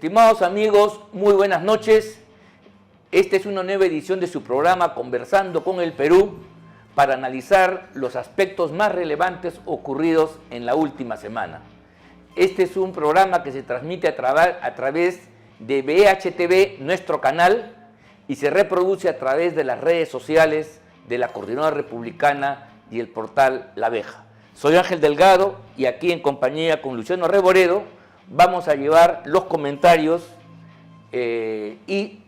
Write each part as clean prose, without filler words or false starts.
Estimados amigos, muy buenas noches. Esta es una nueva edición de su programa Conversando con el Perú para analizar los aspectos más relevantes ocurridos en la última semana. Este es un programa que se transmite a través de BHTV, nuestro canal, y se reproduce a través de las redes sociales de la Coordinadora Republicana y el portal La Abeja. Soy Ángel Delgado y aquí en compañía con Luciano Reboredo vamos a llevar los comentarios y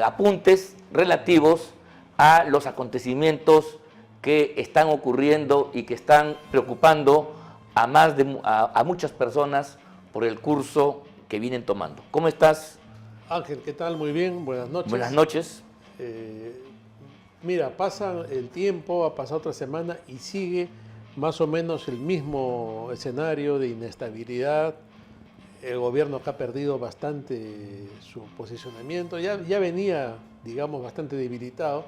apuntes relativos a los acontecimientos que están ocurriendo y que están preocupando a muchas personas por el curso que vienen tomando. ¿Cómo estás? Ángel, ¿qué tal? Muy bien, buenas noches. Buenas noches. Mira, pasa el tiempo, ha pasado otra semana y sigue más o menos el mismo escenario de inestabilidad. El gobierno que ha perdido bastante su posicionamiento, ya venía, digamos, bastante debilitado,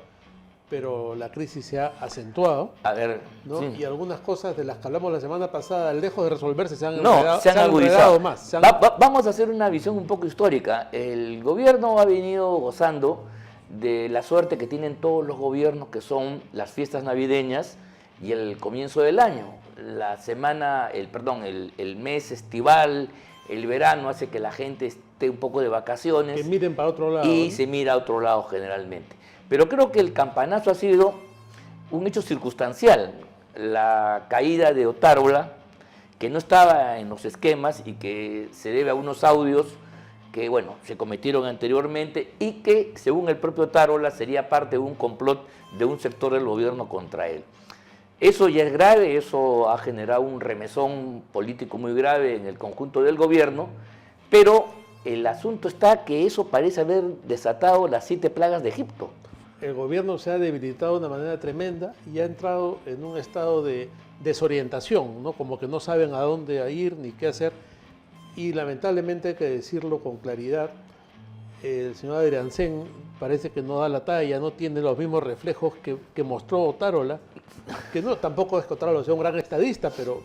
pero la crisis se ha acentuado. A ver, ¿no? sí. Y algunas cosas de las que hablamos la semana pasada, lejos de resolverse, se han agudizado más. Vamos a hacer una visión un poco histórica. El gobierno ha venido gozando de la suerte que tienen todos los gobiernos, que son las fiestas navideñas y el comienzo del año. El mes estival, el verano hace que la gente esté un poco de vacaciones. Que miren para otro lado. Y ¿no? se mira a otro lado generalmente. Pero creo que el campanazo ha sido un hecho circunstancial. La caída de Otárola, que no estaba en los esquemas y que se debe a unos audios que, bueno, se cometieron anteriormente y que, según el propio Otárola, sería parte de un complot de un sector del gobierno contra él. Eso ya es grave, eso ha generado un remesón político muy grave en el conjunto del gobierno, pero el asunto está que eso parece haber desatado las 7 plagas de Egipto. El gobierno se ha debilitado de una manera tremenda y ha entrado en un estado de desorientación, ¿no? Como que no saben a dónde ir ni qué hacer. Y lamentablemente hay que decirlo con claridad, el señor Adriansen parece que no da la talla, no tiene los mismos reflejos que mostró Otárola, que no, tampoco es que Otárola sea un gran estadista, pero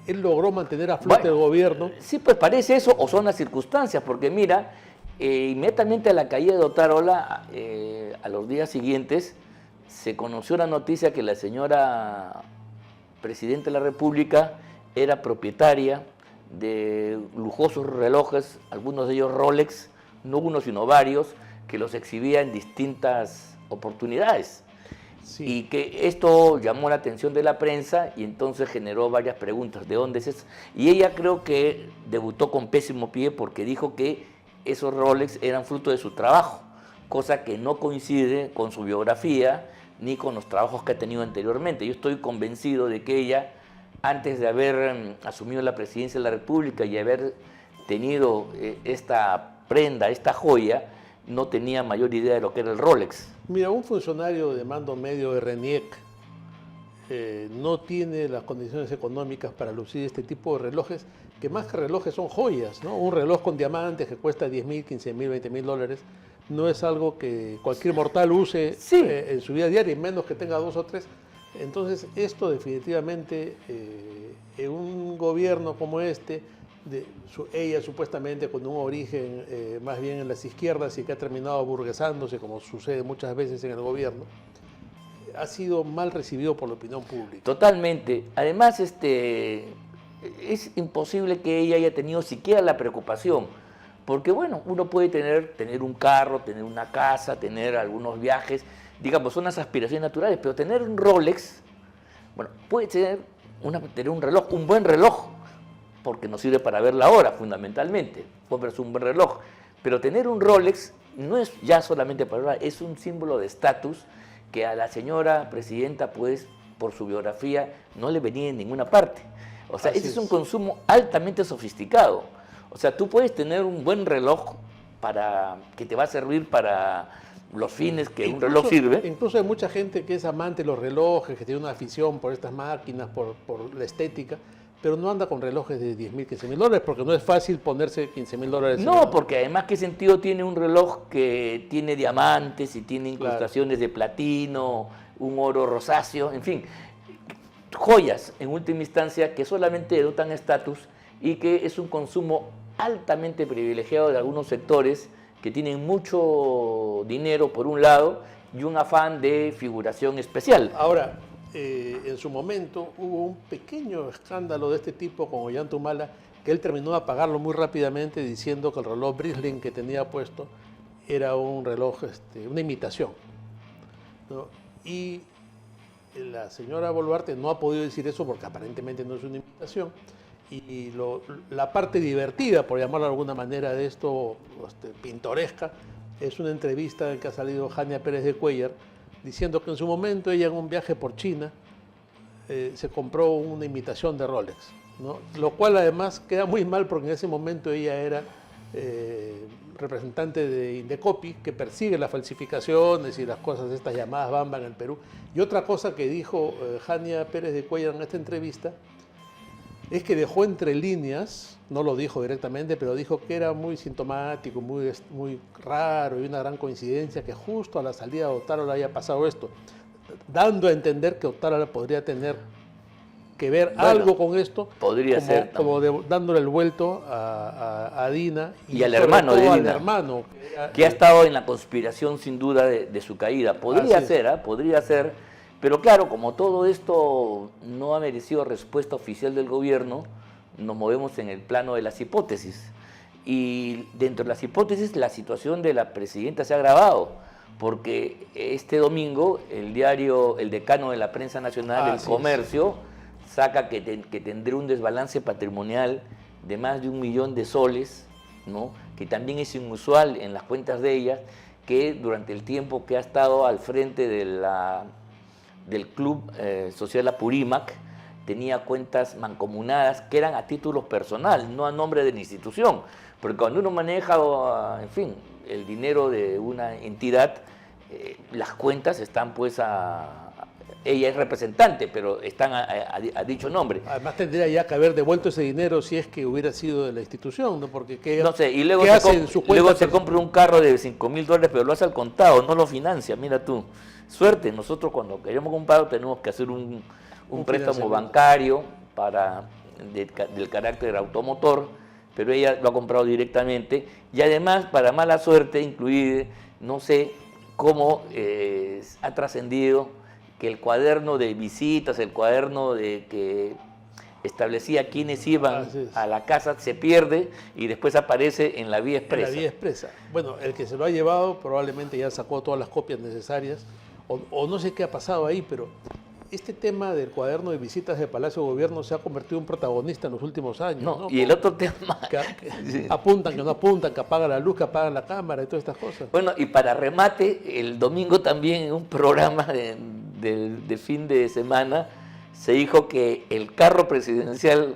él logró mantener a flote el gobierno. Sí, pues parece eso, o son las circunstancias, porque mira, inmediatamente a la caída de Otárola, a los días siguientes, se conoció la noticia que la señora Presidenta de la República era propietaria de lujosos relojes, algunos de ellos Rolex, no uno sino varios, que los exhibía en distintas oportunidades. Sí. Y que esto llamó la atención de la prensa y entonces generó varias preguntas. ¿De dónde es eso? Y ella creo que debutó con pésimo pie porque dijo que esos Rolex eran fruto de su trabajo, cosa que no coincide con su biografía ni con los trabajos que ha tenido anteriormente. Yo estoy convencido de que ella, antes de haber asumido la presidencia de la República y haber tenido esta prenda, esta joya, no tenía mayor idea de lo que era el Rolex. Mira, un funcionario de mando medio de RENIEC no tiene las condiciones económicas para lucir este tipo de relojes, que más que relojes son joyas, ¿no? Un reloj con diamantes que cuesta $10,000, $15,000, $20,000, no es algo que cualquier mortal use en su vida diaria, y menos que tenga 2 o 3. Entonces, esto definitivamente, en un gobierno como este, ella supuestamente con un origen más bien en las izquierdas y que ha terminado aburguesándose, como sucede muchas veces en el gobierno, ha sido mal recibido por la opinión pública. Totalmente. Además, es imposible que ella haya tenido siquiera la preocupación, porque bueno, uno puede tener un carro, tener una casa, tener algunos viajes, digamos, son las aspiraciones naturales, pero tener un Rolex, bueno, puede tener un reloj, un buen reloj, porque nos sirve para ver la hora fundamentalmente, puede verse un buen reloj, pero tener un Rolex no es ya solamente para ver, es un símbolo de estatus que a la señora presidenta, pues, por su biografía, no le venía en ninguna parte. O sea, ese es un consumo altamente sofisticado. O sea, tú puedes tener un buen reloj que te va a servir para los fines que un reloj sirve. Incluso hay mucha gente que es amante de los relojes, que tiene una afición por estas máquinas, por la estética, pero no anda con relojes de $10,000, $15,000, porque no es fácil ponerse $15,000. No, porque además, ¿qué sentido tiene un reloj que tiene diamantes y tiene incrustaciones de platino, un oro rosáceo, en fin, joyas en última instancia que solamente dotan estatus y que es un consumo altamente privilegiado de algunos sectores que tienen mucho dinero por un lado y un afán de figuración especial. Ahora, en su momento hubo un pequeño escándalo de este tipo con Ollantumala, que él terminó de apagarlo muy rápidamente diciendo que el reloj Breitling que tenía puesto era un reloj, una imitación, ¿no? Y la señora Boluarte no ha podido decir eso porque aparentemente no es una imitación. Y la parte divertida, por llamarlo de alguna manera, de esto, pintoresca, es una entrevista en que ha salido Jania Pérez de Cuéllar diciendo que en su momento ella en un viaje por China se compró una imitación de Rolex, ¿no? Lo cual además queda muy mal porque en ese momento ella era representante de Indecopi, que persigue las falsificaciones y las cosas estas llamadas Bamba en el Perú. Y otra cosa que dijo Jania Pérez de Cuéllar en esta entrevista es que dejó entre líneas, no lo dijo directamente, pero dijo que era muy sintomático, muy raro y una gran coincidencia que justo a la salida de Otárola haya pasado esto, dando a entender que Otárola podría tener que ver algo con esto, podría ser dándole el vuelto a Dina y al hermano de Dina, al hermano que ha estado en la conspiración sin duda de su caída. Podría ser, podría ser. Pero claro, como todo esto no ha merecido respuesta oficial del gobierno, nos movemos en el plano de las hipótesis. Y dentro de las hipótesis, la situación de la presidenta se ha agravado, porque este domingo el diario El Decano de la Prensa Nacional, El Comercio, saca que tendrá un desbalance patrimonial de más de 1 millón de soles, ¿no? Que también es inusual en las cuentas de ella, que durante el tiempo que ha estado al frente del Club Social Apurímac, tenía cuentas mancomunadas que eran a título personal, no a nombre de la institución. Porque cuando uno maneja, en fin, el dinero de una entidad, las cuentas están pues ella es representante, pero están a dicho nombre. Además tendría ya que haber devuelto ese dinero si es que hubiera sido de la institución, ¿no? Porque no sé, y luego se compra un carro de $5.000, pero lo hace al contado, no lo financia, mira tú. Suerte, nosotros cuando queremos comprar tenemos que hacer un préstamo bancario del carácter automotor, pero ella lo ha comprado directamente y además, para mala suerte, incluida, no sé cómo ha trascendido que el cuaderno de visitas, el cuaderno que establecía quiénes iban a la casa se pierde y después aparece en la vía expresa. En la vía expresa. Bueno, el que se lo ha llevado probablemente ya sacó todas las copias necesarias o no sé qué ha pasado ahí, pero este tema del cuaderno de visitas de Palacio de Gobierno se ha convertido en un protagonista en los últimos años. ¿No? Y el otro tema... Que apuntan, que no apuntan, que apagan la luz, que apagan la cámara y todas estas cosas. Bueno, y para remate, el domingo también en un programa de fin de semana se dijo que el carro presidencial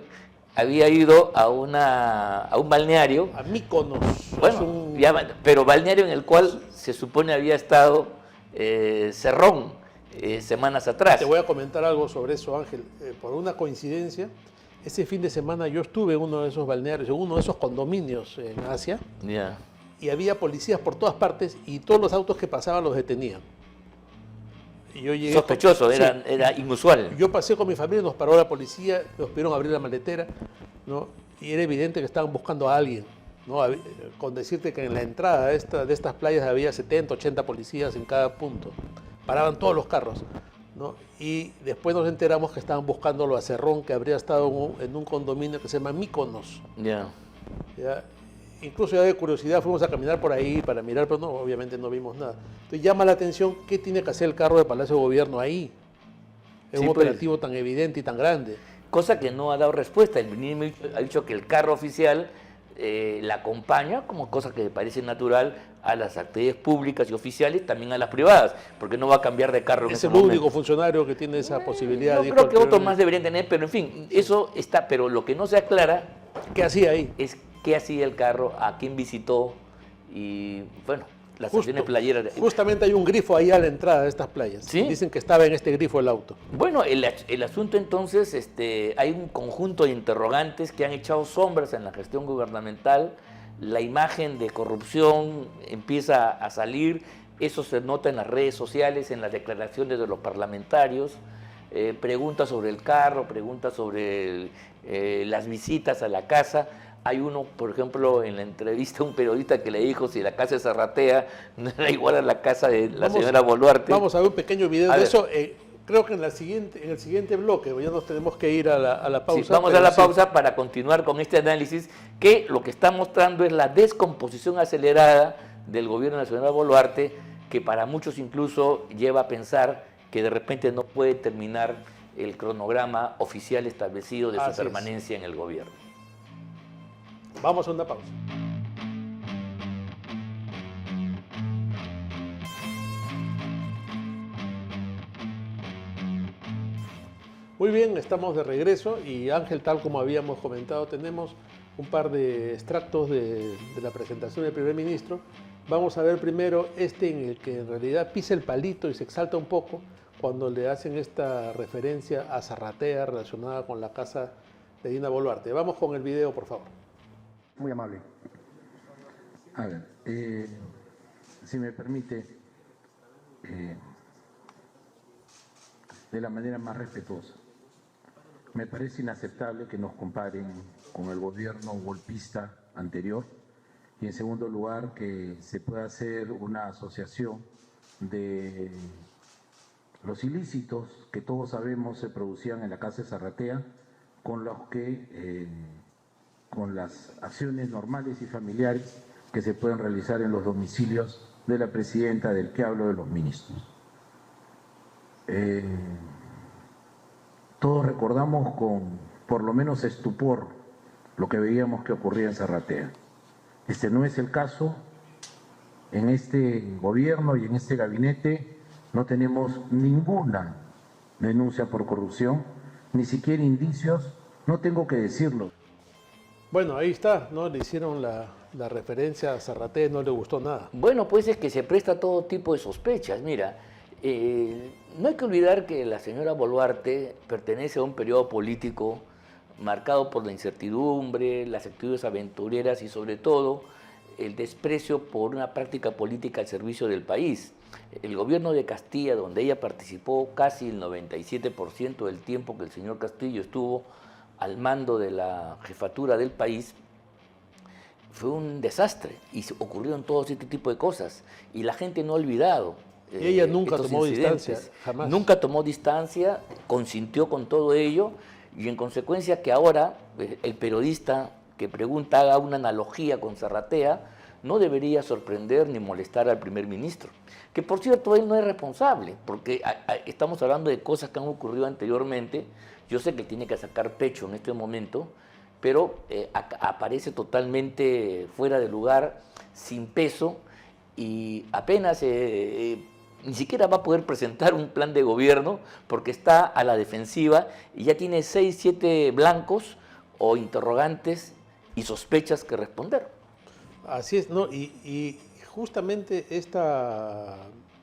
había ido a un balneario. A Míconos. Bueno, pero balneario en el cual se supone había estado Cerrón semanas atrás. Te voy a comentar algo sobre eso, Ángel. Por una coincidencia, ese fin de semana yo estuve en uno de esos balnearios, en uno de esos condominios en Asia, y había policías por todas partes y todos los autos que pasaban los detenían. Y yo llegué sospechoso, era inusual. Yo pasé con mi familia, nos paró la policía, nos pidieron abrir la maletera, ¿no? Y era evidente que estaban buscando a alguien, ¿no? Con decirte que en la entrada de estas playas había 70, 80 policías en cada punto. Paraban todos los carros, ¿no? Y después nos enteramos que estaban buscándolo a Cerrón, que habría estado en un condominio que se llama Míconos. ¿Ya? Incluso ya de curiosidad fuimos a caminar por ahí para mirar, pero no, obviamente no vimos nada. Entonces llama la atención qué tiene que hacer el carro de Palacio de Gobierno ahí, en un operativo tan evidente y tan grande. Cosa que no ha dado respuesta. El ministro ha dicho que el carro oficial la acompaña, como cosa que le parece natural, a las actividades públicas y oficiales, también a las privadas, porque no va a cambiar de carro en ese momento. Es el único funcionario que tiene esa posibilidad. Yo creo que otros más deberían tener, pero en fin, eso está, pero lo que no se aclara... ¿Qué hacía ahí? Es qué hacía el carro, a quién visitó y, bueno, las estaciones playeras. Justamente hay un grifo ahí a la entrada de estas playas. ¿Sí? Dicen que estaba en este grifo el auto. Bueno, el asunto entonces, hay un conjunto de interrogantes que han echado sombras en la gestión gubernamental. La imagen de corrupción empieza a salir, eso se nota en las redes sociales, en las declaraciones de los parlamentarios, preguntas sobre el carro, preguntas sobre las visitas a la casa. Hay uno, por ejemplo, en la entrevista, un periodista que le dijo si la casa de Zarratea no era igual a la casa de la señora Boluarte. Vamos a ver un pequeño video de eso. Creo que en el siguiente bloque, ya nos tenemos que ir a la pausa. Sí, vamos a la pausa para continuar con este análisis, que lo que está mostrando es la descomposición acelerada del gobierno de la señora Boluarte, que para muchos incluso lleva a pensar que de repente no puede terminar el cronograma oficial establecido de su permanencia en el gobierno. Vamos a una pausa. Muy bien, estamos de regreso y Ángel, tal como habíamos comentado, tenemos un par de extractos de la presentación del primer ministro. Vamos a ver primero en el que en realidad pisa el palito y se exalta un poco cuando le hacen esta referencia a Zarratea relacionada con la casa de Dina Boluarte. Vamos con el video, por favor. Muy amable. A ver, si me permite, de la manera más respetuosa, me parece inaceptable que nos comparen con el gobierno golpista anterior y, en segundo lugar, que se pueda hacer una asociación de los ilícitos que todos sabemos se producían en la casa de Zarratea con los que con las acciones normales y familiares que se pueden realizar en los domicilios de la presidenta, del que hablo, de los ministros. Todos recordamos con por lo menos estupor lo que veíamos que ocurría en Zarratea. Este no es el caso. En este gobierno y en este gabinete no tenemos ninguna denuncia por corrupción, ni siquiera indicios, no tengo que decirlo. Bueno, ahí está, ¿no? Le hicieron la referencia a Zarratea, no le gustó nada. Bueno, pues es que se presta a todo tipo de sospechas. Mira, no hay que olvidar que la señora Boluarte pertenece a un periodo político marcado por la incertidumbre, las actitudes aventureras y sobre todo el desprecio por una práctica política al servicio del país. El gobierno de Castilla, donde ella participó casi el 97% del tiempo que el señor Castillo estuvo al mando de la jefatura del país, fue un desastre y ocurrieron todo este tipo de cosas y la gente no ha olvidado. Y ella nunca tomó distancia, jamás. Nunca tomó distancia, consintió con todo ello y en consecuencia que ahora el periodista que pregunta haga una analogía con Zarratea no debería sorprender ni molestar al primer ministro, que por cierto él no es responsable, porque estamos hablando de cosas que han ocurrido anteriormente. Yo sé que tiene que sacar pecho en este momento, pero aparece totalmente fuera de lugar, sin peso, y apenas ni siquiera va a poder presentar un plan de gobierno porque está a la defensiva y ya tiene 6, 7 blancos o interrogantes y sospechas que responder. Así es, ¿no? Y justamente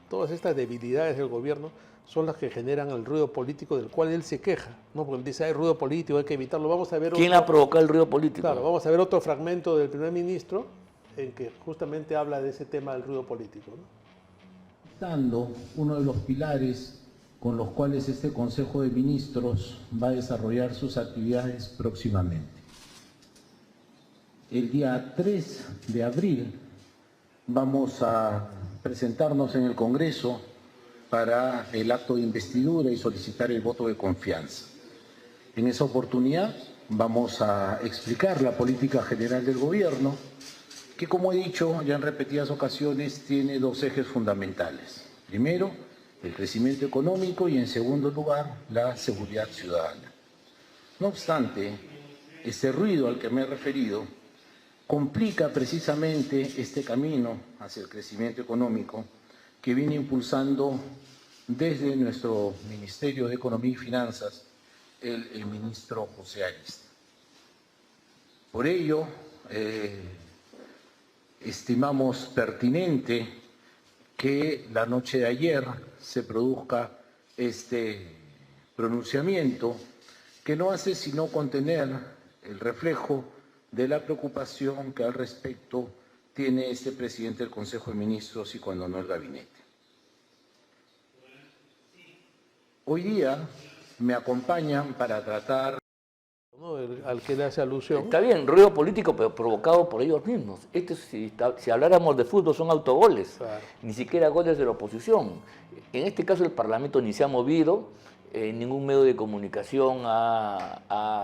todas estas debilidades del gobierno son las que generan el ruido político del cual él se queja, ¿no? Porque él dice, hay ruido político, hay que evitarlo. Vamos a ver ¿Quién ha provocado el ruido político? Claro, vamos a ver otro fragmento del primer ministro en que justamente habla de ese tema del ruido político, ¿no? Uno de los pilares con los cuales este Consejo de Ministros va a desarrollar sus actividades próximamente. El día 3 de abril vamos a presentarnos en el Congreso para el acto de investidura y solicitar el voto de confianza. En esa oportunidad vamos a explicar la política general del gobierno, que, como he dicho ya en repetidas ocasiones, tiene 2 ejes fundamentales. Primero, el crecimiento económico y, en segundo lugar, la seguridad ciudadana. No obstante, este ruido al que me he referido complica precisamente este camino hacia el crecimiento económico que viene impulsando desde nuestro Ministerio de Economía y Finanzas el ministro José Arista. Por ello, estimamos pertinente que la noche de ayer se produzca este pronunciamiento que no hace sino contener el reflejo de la preocupación que al respecto tiene este presidente del Consejo de Ministros y cuando no el gabinete. Hoy día me acompañan para tratar ¿no? Al que le hace alusión. Está bien, ruido político, pero provocado por ellos mismos. Si habláramos de fútbol, son autogoles, Claro. ni siquiera goles de la oposición. En este caso, el Parlamento ni se ha movido, ningún medio de comunicación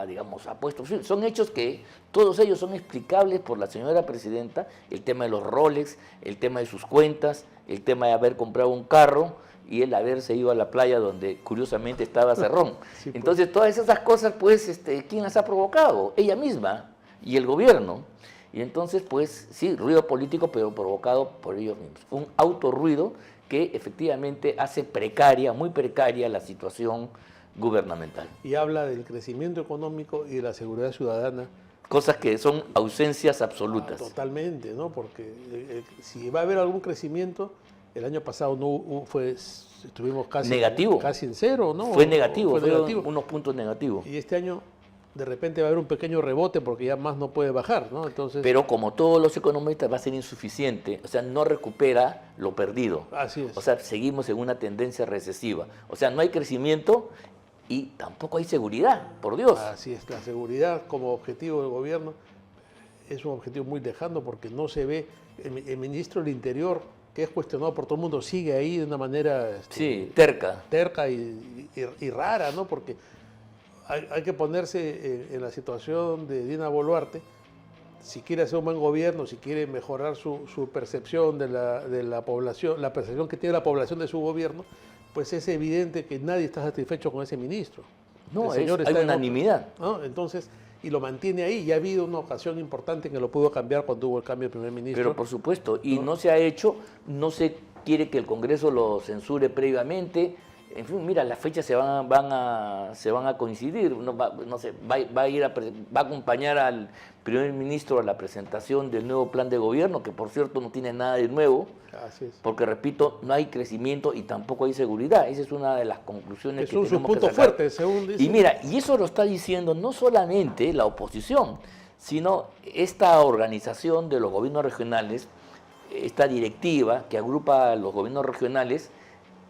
digamos, ha puesto. Son hechos que todos ellos son explicables por la señora presidenta: el tema de los Rolex, el tema de sus cuentas, el tema de haber comprado un carro y el haberse ido a la playa donde curiosamente estaba Cerrón. Sí, pues. Entonces, todas esas cosas, pues, ¿quién las ha provocado? Ella misma y el gobierno. Y entonces, pues, sí, ruido político, pero provocado por ellos mismos. Un autorruido que efectivamente hace precaria, muy precaria, la situación gubernamental. Y habla del crecimiento económico y de la seguridad ciudadana. Cosas que son ausencias absolutas. Totalmente, ¿no? Porque si va a haber algún crecimiento, el año pasado estuvimos casi Negativo. casi en cero, ¿no? Fue negativo, Fue negativo. unos puntos negativos. Y este año de repente va a haber un pequeño rebote porque ya más no puede bajar, ¿no? Entonces, Pero como todos los economistas va a ser insuficiente, o sea, no recupera lo perdido. así es. O sea, seguimos en una tendencia recesiva. O sea, no hay crecimiento y tampoco hay seguridad, por Dios. Así es, la seguridad como objetivo del gobierno es un objetivo muy lejano porque no se ve. El ministro del Interior, que es cuestionado por todo el mundo, sigue ahí de una manera Sí, terca. terca y rara, ¿no? Porque hay que ponerse en la situación de Dina Boluarte. Si quiere hacer un buen gobierno, si quiere mejorar su percepción de la población, la percepción que tiene la población de su gobierno, pues es evidente que nadie está satisfecho con ese ministro. No, El señor hay está en unanimidad. ¿no? Entonces, y lo mantiene ahí. Ya ha habido una ocasión importante en que lo pudo cambiar cuando hubo el cambio de primer ministro. Pero por supuesto, y no se ha hecho, no se quiere que el Congreso lo censure previamente. En fin, mira, las fechas se van a coincidir. No sé, va a acompañar al primer ministro a la presentación del nuevo plan de gobierno, que por cierto no tiene nada de nuevo, Así es. porque repito, no hay crecimiento y tampoco hay seguridad. Esa es una de las conclusiones Que que son sus tenemos que puntos sacar. fuertes, según dice. Y mira, y eso lo está diciendo no solamente la oposición, sino esta organización de los gobiernos regionales, esta directiva que agrupa a los gobiernos regionales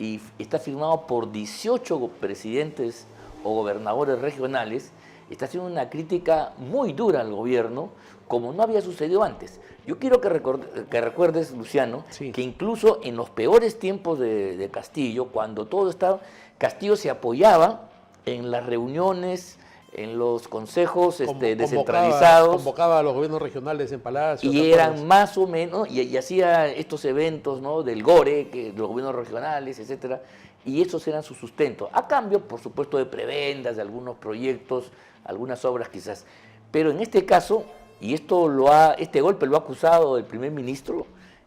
y está firmado por 18 presidentes o gobernadores regionales, está haciendo una crítica muy dura al gobierno, como no había sucedido antes. Yo quiero que recuerdes, Luciano, Sí. que incluso en los peores tiempos de Castillo, cuando todo estaba, Castillo se apoyaba en las reuniones, en los consejos descentralizados. Convocaba a los gobiernos regionales en Palacio. Y ¿te eran acuerdas? más o menos, y hacía estos eventos, ¿no?, del GORE, de los gobiernos regionales, etcétera, y esos eran su sustento. A cambio, por supuesto, de prebendas, de algunos proyectos, algunas obras quizás. Pero en este caso, y este golpe lo ha acusado el primer ministro,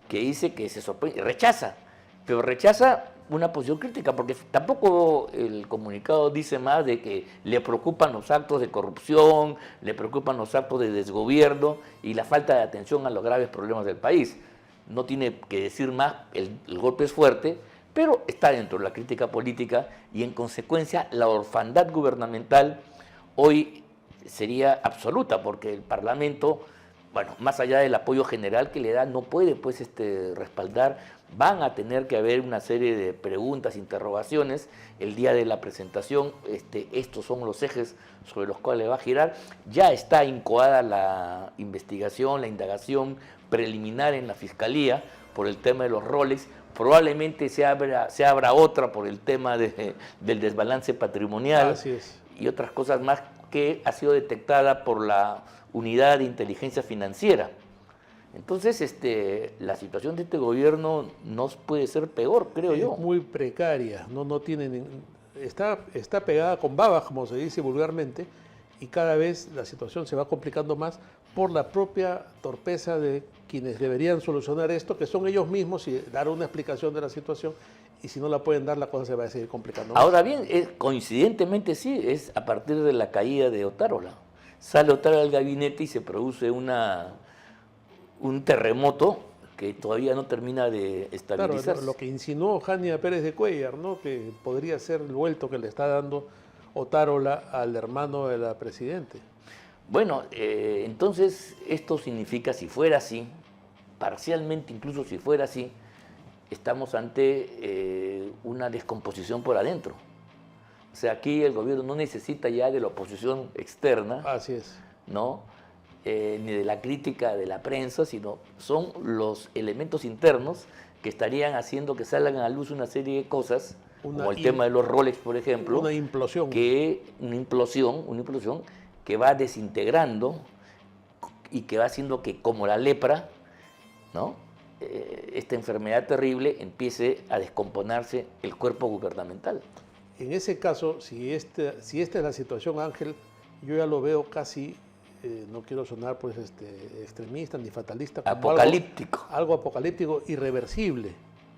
que dice que se sorprende, rechaza, pero rechaza una posición crítica, porque tampoco el comunicado dice más de que le preocupan los actos de corrupción, le preocupan los actos de desgobierno y la falta de atención a los graves problemas del país. No tiene que decir más, el golpe es fuerte, pero está dentro de la crítica política y en consecuencia la orfandad gubernamental hoy sería absoluta, porque el Parlamento, bueno, más allá del apoyo general que le da, no puede pues respaldar. Van a tener que haber una serie de preguntas, interrogaciones el día de la presentación. Estos son los ejes sobre los cuales va a girar. Ya está incoada la investigación, la indagación preliminar en la Fiscalía por el tema de los Rolex. Probablemente se abra otra por el tema del desbalance patrimonial. Así es. Y otras cosas más que ha sido detectada por la Unidad de Inteligencia Financiera. Entonces, la situación de este gobierno no puede ser peor, creo yo. Es muy precaria, no tiene está pegada con babas, como se dice vulgarmente, y cada vez la situación se va complicando más por la propia torpeza de quienes deberían solucionar esto, que son ellos mismos, y dar una explicación de la situación, y si no la pueden dar, la cosa se va a seguir complicando más. Ahora bien, coincidentemente sí, es a partir de la caída de Otárola. Sale Otárola del gabinete y se produce un terremoto que todavía no termina de estabilizarse. Claro, lo que insinuó Jania Pérez de Cuellar, ¿no?, que podría ser el vuelto que le está dando Otárola al hermano de la presidente. Bueno, entonces esto significa, si fuera así, parcialmente incluso si fuera así, estamos ante una descomposición por adentro. O sea, aquí el gobierno no necesita ya de la oposición externa, Así es. ¿no? Ni de la crítica de la prensa, sino son los elementos internos que estarían haciendo que salgan a luz una serie de cosas, como el tema de los Rolex, por ejemplo. Una implosión. Una implosión que va desintegrando y que va haciendo que, como la lepra, ¿no? Esta enfermedad terrible empiece a descomponerse el cuerpo gubernamental. En ese caso, si esta es la situación, Ángel, yo ya lo veo casi, no quiero sonar pues extremista ni fatalista, como Apocalíptico. Algo apocalíptico, irreversible.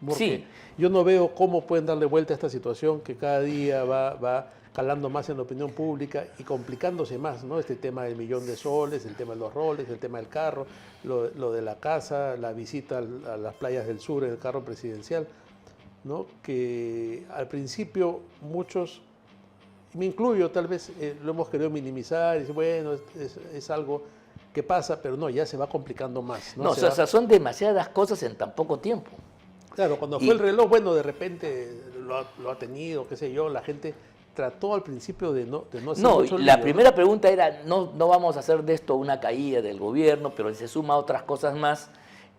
Porque Sí. yo no veo cómo pueden darle vuelta a esta situación que cada día va calando más en la opinión pública y complicándose más, ¿no? Este tema del millón de soles, el tema de los roles, el tema del carro, lo de la casa, la visita a las playas del sur en el carro presidencial, ¿no? Que al principio muchos, me incluyo tal vez, lo hemos querido minimizar y decir, bueno, es algo que pasa, pero no, ya se va complicando más, ¿no? No, o sea, son demasiadas cosas en tan poco tiempo. Claro, cuando fue el reloj, bueno, de repente lo ha tenido, qué sé yo, la gente trató al principio de no hacer mucho la lío, primera pregunta era, no vamos a hacer de esto una caída del gobierno, pero se suma a otras cosas más,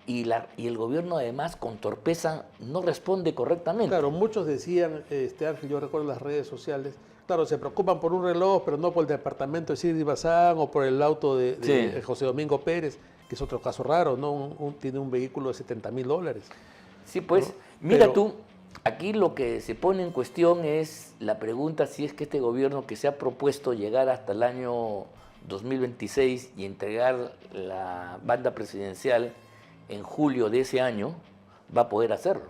y el gobierno además con torpeza no responde correctamente. Claro, muchos decían, Ángel, yo recuerdo en las redes sociales, claro, se preocupan por un reloj, pero no por el departamento de Siri Bazán o por el auto de José Domingo Pérez, que es otro caso raro, ¿no? Tiene un vehículo de $70.000. Sí, pues, ¿no? Mira tú, aquí lo que se pone en cuestión es la pregunta si es que este gobierno que se ha propuesto llegar hasta el año 2026 y entregar la banda presidencial en julio de ese año, va a poder hacerlo.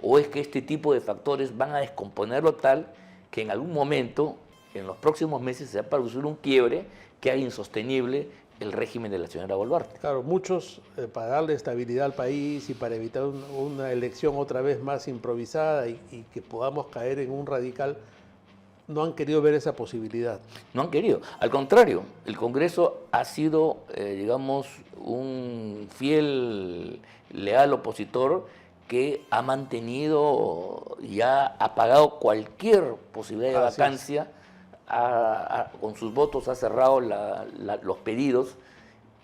O es que este tipo de factores van a descomponerlo tal que en algún momento, en los próximos meses, se va a producir un quiebre que haga insostenible el régimen de la señora Boluarte. Claro, muchos para darle estabilidad al país y para evitar una elección otra vez más improvisada y que podamos caer en un radical, no han querido ver esa posibilidad. No han querido. Al contrario, el Congreso ha sido, digamos, un fiel, leal opositor que ha mantenido y ha apagado cualquier posibilidad de vacancia. Con sus votos ha cerrado los pedidos,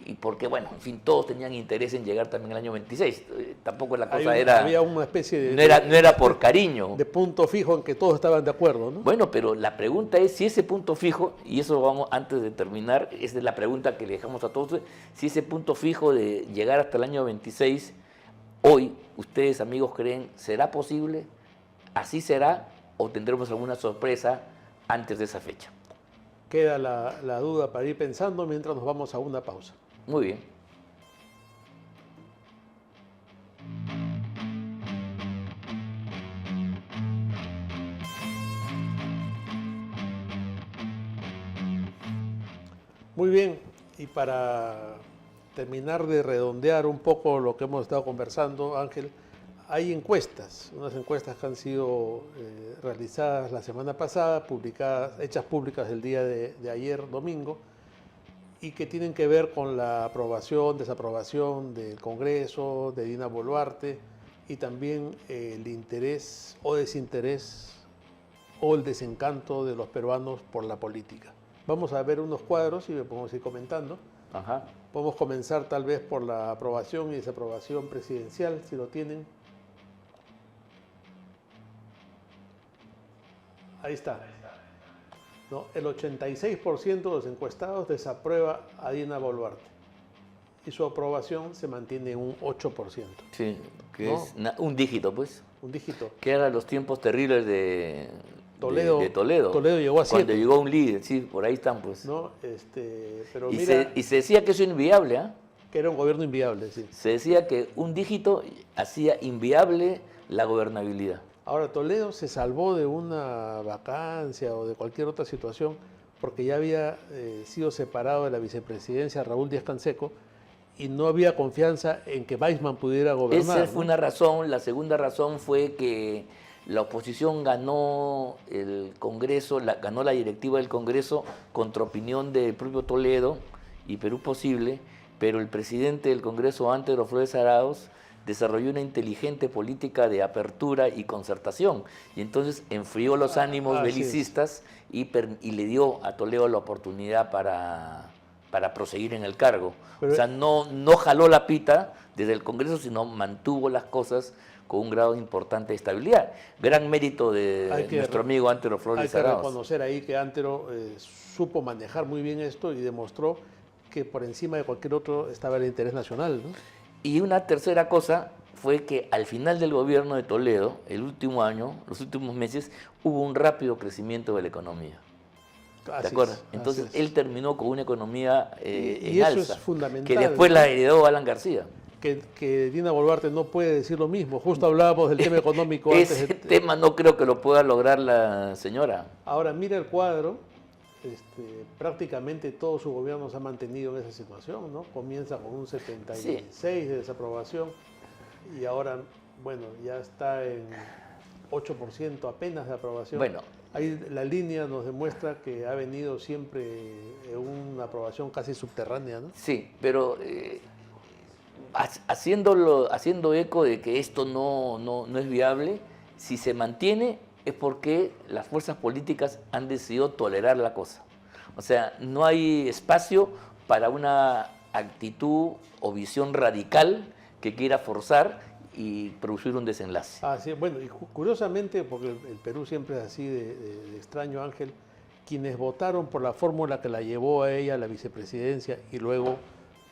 y porque, bueno, en fin, todos tenían interés en llegar también el año 26. Tampoco la cosa había una especie de... No era por cariño. De punto fijo en que todos estaban de acuerdo, ¿no? Bueno, pero la pregunta es si ese punto fijo, y eso vamos antes de terminar, esa es la pregunta que le dejamos a todos, si ese punto fijo de llegar hasta el año 26, hoy, ustedes amigos creen, ¿será posible? ¿Así será? ¿O tendremos alguna sorpresa antes de esa fecha? Queda la duda para ir pensando mientras nos vamos a una pausa. Muy bien. Muy bien, y para terminar de redondear un poco lo que hemos estado conversando, Ángel, hay encuestas, unas encuestas que han sido realizadas la semana pasada, hechas públicas el día de ayer, domingo, y que tienen que ver con la aprobación, desaprobación del Congreso, de Dina Boluarte, y también el interés o desinterés o el desencanto de los peruanos por la política. Vamos a ver unos cuadros y podemos ir comentando. Ajá. Podemos comenzar tal vez por la aprobación y desaprobación presidencial, si lo tienen. Ahí está. ¿No? El 86% de los encuestados desaprueba a Dina Boluarte y su aprobación se mantiene en un 8%. Sí, que ¿no? es un dígito, pues. Un dígito. Que eran los tiempos terribles de Toledo. Toledo Llegó a 7. Cuando llegó un líder, sí, por ahí están, pues. ¿No? Pero y, mira, se decía que eso era inviable, ¿ah? que era un gobierno inviable, sí. Se decía que un dígito hacía inviable la gobernabilidad. Ahora, Toledo se salvó de una vacancia o de cualquier otra situación porque ya había sido separado de la vicepresidencia Raúl Díaz-Canseco y no había confianza en que Weissman pudiera gobernar. Esa fue una razón. La segunda razón fue que la oposición ganó el Congreso, ganó la directiva del Congreso contra opinión del propio Toledo y Perú Posible, pero el presidente del Congreso, Antero Flores Arauz, desarrolló una inteligente política de apertura y concertación, y entonces enfrió los ánimos belicistas y le dio a Toledo la oportunidad para proseguir en el cargo. O sea, no jaló la pita desde el Congreso, sino mantuvo las cosas con un grado importante de estabilidad. Gran mérito de nuestro amigo Antero Flores Arauz. Hay que reconocer ahí que Antero supo manejar muy bien esto y demostró que por encima de cualquier otro estaba el interés nacional, ¿no? Y una tercera cosa fue que al final del gobierno de Toledo, el último año, los últimos meses, hubo un rápido crecimiento de la economía. ¿Te acuerdas? Entonces él terminó con una economía en alza, eso es fundamental, que después la heredó Alan García. Que Dina Boluarte no puede decir lo mismo. Justo hablábamos del tema económico antes. Ese tema no creo que lo pueda lograr la señora. Ahora mira el cuadro, prácticamente todo su gobierno se ha mantenido en esa situación, ¿no? Comienza con un 76 de desaprobación y ahora, bueno, ya está en 8% apenas de aprobación. Bueno, ahí la línea nos demuestra que ha venido siempre una aprobación casi subterránea, ¿no? Sí, pero haciendo eco de que esto no es viable, si se mantiene es porque las fuerzas políticas han decidido tolerar la cosa. O sea, no hay espacio para una actitud o visión radical que quiera forzar y producir un desenlace. Sí, bueno, y curiosamente, porque el Perú siempre es así de extraño, Ángel, quienes votaron por la fórmula que la llevó a ella a la vicepresidencia y luego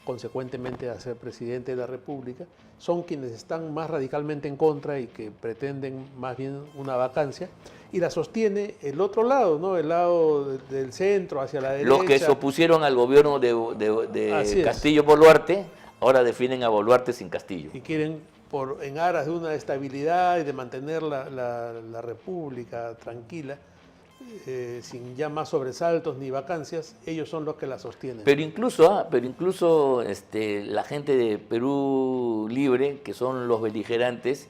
consecuentemente a ser presidente de la República, son quienes están más radicalmente en contra y que pretenden más bien una vacancia, y la sostiene el otro lado, ¿no? El lado del centro, hacia la derecha. Los que se opusieron al gobierno de Castillo Boluarte, ahora definen a Boluarte sin Castillo. Y quieren, en aras de una estabilidad y de mantener la República tranquila, sin ya más sobresaltos ni vacancias, ellos son los que la sostienen. Pero incluso la gente de Perú Libre, que son los beligerantes,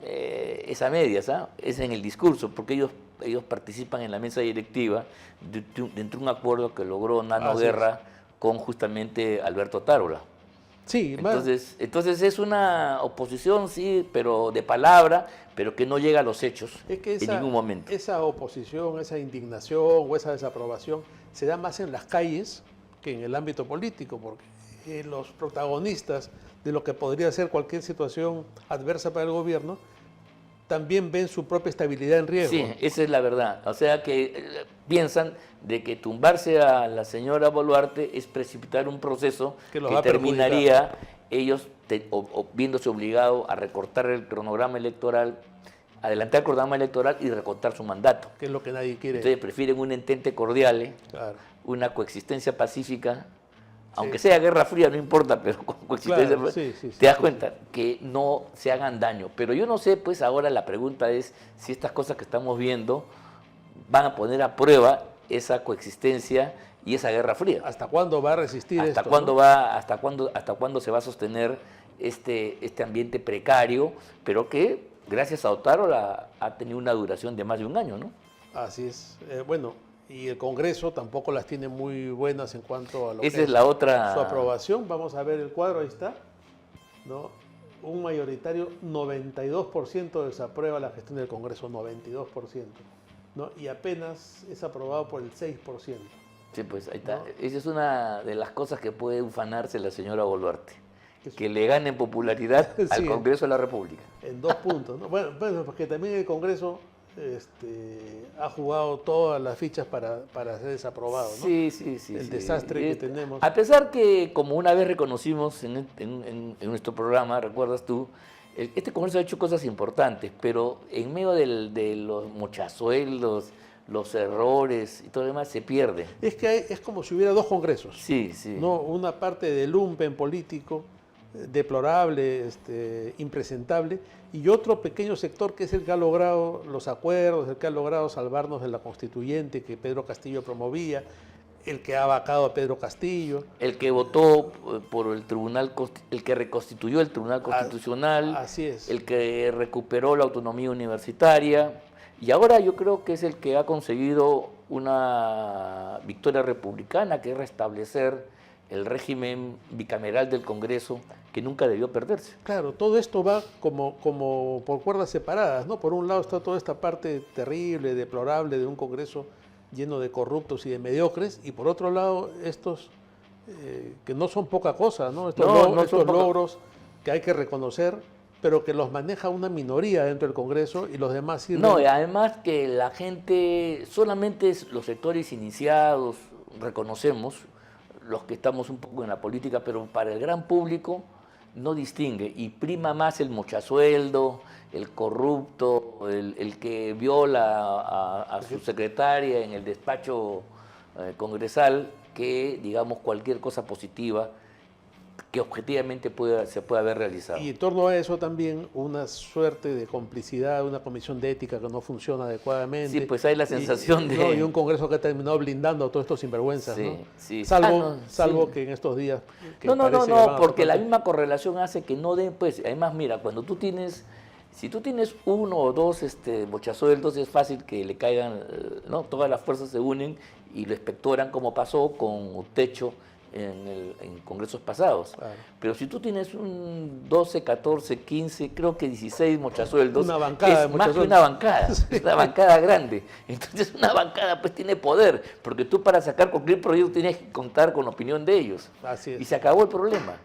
es a medias, es en el discurso, porque ellos participan en la mesa directiva dentro de un acuerdo que logró Nano Guerra con justamente Alberto Otárola. Sí, entonces es una oposición, sí, pero de palabra, pero que no llega a los hechos en ningún momento. Esa oposición, esa indignación o esa desaprobación se da más en las calles que en el ámbito político, porque los protagonistas de lo que podría ser cualquier situación adversa para el gobierno también ven su propia estabilidad en riesgo. Sí, esa es la verdad. O sea que piensan de que tumbarse a la señora Boluarte es precipitar un proceso que terminaría ellos viéndose obligados a recortar el cronograma electoral, adelantar el cronograma electoral y recortar su mandato. Que es lo que nadie quiere. Entonces prefieren un entente cordial, claro, una coexistencia pacífica, aunque sea guerra fría, no importa, pero con coexistencia, claro, te das cuenta que no se hagan daño. Pero yo no sé, pues ahora la pregunta es si estas cosas que estamos viendo van a poner a prueba esa coexistencia y esa guerra fría. ¿Hasta cuándo va a resistir esto? ¿Hasta cuándo se va a sostener este ambiente precario, pero que gracias a Otárola ha tenido una duración de más de un año, ¿no? Así es. Bueno, y el Congreso tampoco las tiene muy buenas en cuanto a lo Esa que es la otra... su aprobación. Vamos a ver el cuadro, ahí está, ¿no? Un mayoritario 92% desaprueba la gestión del Congreso, 92%, ¿no? Y apenas es aprobado por el 6%. Sí, pues ahí está. ¿No? Esa es una de las cosas que puede ufanarse la señora Boluarte, que le gane en popularidad al Congreso de la República. En 2 puntos, ¿no? Bueno, porque también el Congreso ha jugado todas las fichas para ser desaprobado, ¿no? Sí. El desastre que tenemos. A pesar que, como una vez reconocimos en nuestro programa, recuerdas tú, este Congreso ha hecho cosas importantes, pero en medio de los mochazuelos, los errores y todo lo demás, se pierde. Es que es como si hubiera 2 congresos. Sí. ¿No? Una parte de lumpen político, deplorable, impresentable, y otro pequeño sector que es el que ha logrado los acuerdos, el que ha logrado salvarnos de la constituyente que Pedro Castillo promovía, el que ha vacado a Pedro Castillo. El que votó por el el que reconstituyó el Tribunal Constitucional. Así es. El que recuperó la autonomía universitaria. Y ahora yo creo que es el que ha conseguido una victoria republicana, que es restablecer el régimen bicameral del Congreso que nunca debió perderse. Claro, todo esto va como por cuerdas separadas, ¿no? Por un lado está toda esta parte terrible, deplorable de un Congreso lleno de corruptos y de mediocres, y por otro lado estos que no son poca cosa, ¿no? Estos logros que hay que reconocer, pero que los maneja una minoría dentro del Congreso y los demás sirven. No, y además que la gente, solamente los sectores iniciados, reconocemos, los que estamos un poco en la política, pero para el gran público no distingue y prima más el mochasueldo, el corrupto, el que viola a su secretaria en el despacho congresal, que digamos cualquier cosa positiva que objetivamente se puede haber realizado. Y en torno a eso también una suerte de complicidad, una comisión de ética que no funciona adecuadamente. Sí, pues hay la sensación de... Y un Congreso que ha terminado blindando a todos estos sinvergüenzas, sí, ¿no? Sí. Salvo que en estos días... No, porque la misma correlación hace que no den, pues, además mira, cuando tú tienes... Si tú tienes uno o dos mochasueldos, es fácil que le caigan, ¿no? Todas las fuerzas se unen y lo espectoran, como pasó con Techo en congresos pasados. Claro. Pero si tú tienes un 12, 14, 15, creo que 16 mochasueldos, una bancada es más que una bancada, sí. Es una bancada grande. Entonces una bancada pues tiene poder, porque tú para sacar cualquier proyecto tienes que contar con la opinión de ellos. Así es. Y se acabó el problema.